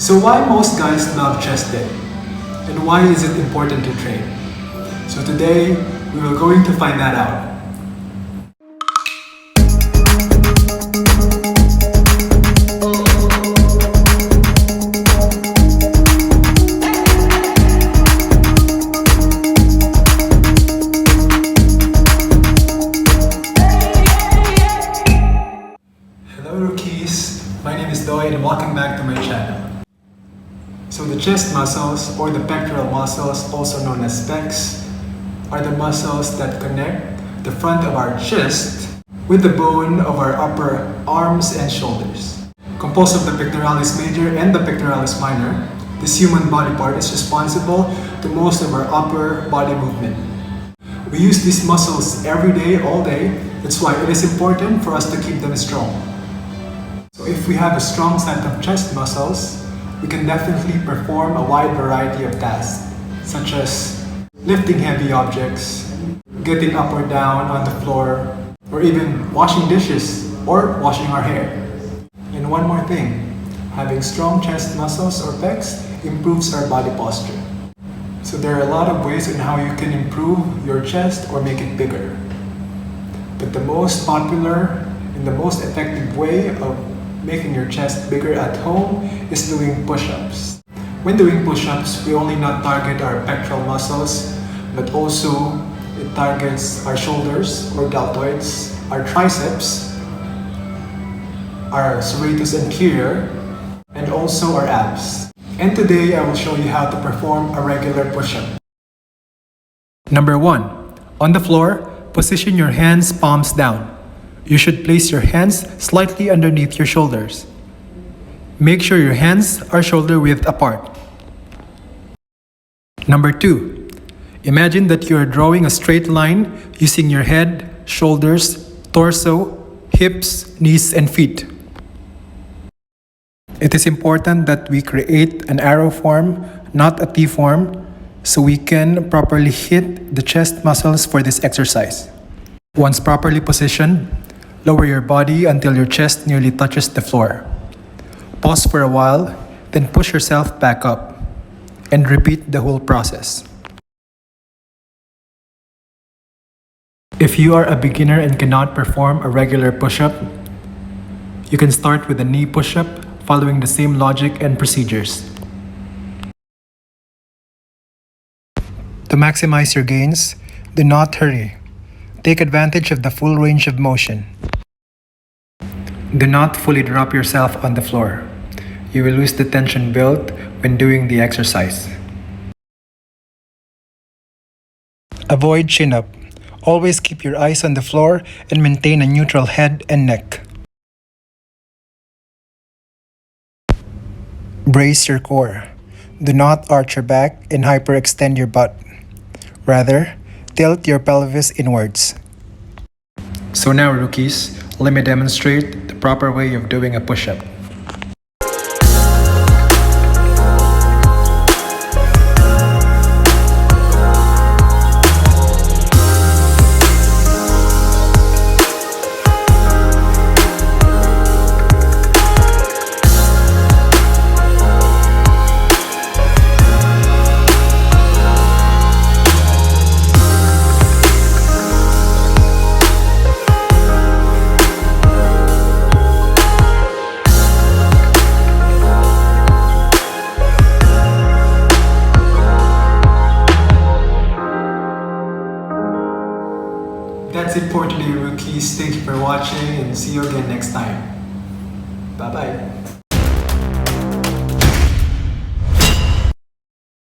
So why most guys love chest day? And why is it important to train? So today, we are going to find that out. Hello rookies, my name is Doy and welcome back to my channel. So the chest muscles or the pectoral muscles, also known as pecs, are the muscles that connect the front of our chest with the bone of our upper arms and shoulders. Composed of the pectoralis major and the pectoralis minor, this human body part is responsible to most of our upper body movement. We use these muscles every day, all day. That's why it is important for us to keep them strong. So if we have a strong set of chest muscles, we can definitely perform a wide variety of tasks, such as lifting heavy objects, getting up or down on the floor, or even washing dishes or washing our hair. And one more thing, having strong chest muscles or pecs improves our body posture. So there are a lot of ways on how you can improve your chest or make it bigger. But the most popular and the most effective way of making your chest bigger at home is doing push-ups. When doing push-ups, we only not target our pectoral muscles, but also it targets our shoulders or deltoids, our triceps, our serratus anterior, and also our abs. And today I will show you how to perform a regular push-up. Number 1. On the floor, position your hands palms down. You should place your hands slightly underneath your shoulders. Make sure your hands are shoulder width apart. Number 2. Imagine that you are drawing a straight line using your head, shoulders, torso, hips, knees, and feet. It is important that we create an arrow form, not a T form, so we can properly hit the chest muscles for this exercise. Once properly positioned, lower your body until your chest nearly touches the floor. Pause for a while, then push yourself back up, and repeat the whole process. If you are a beginner and cannot perform a regular push-up, you can start with a knee push-up following the same logic and procedures. To maximize your gains, do not hurry. Take advantage of the full range of motion. Do not fully drop yourself on the floor. You will lose the tension built when doing the exercise. Avoid chin-up. Always keep your eyes on the floor and maintain a neutral head and neck. Brace your core. Do not arch your back and hyperextend your butt. Rather, tilt your pelvis inwards. So now rookies, let me demonstrate the proper way of doing a push-up. That's it for today, rookies. Thank you for watching and see you again next time. Bye-bye.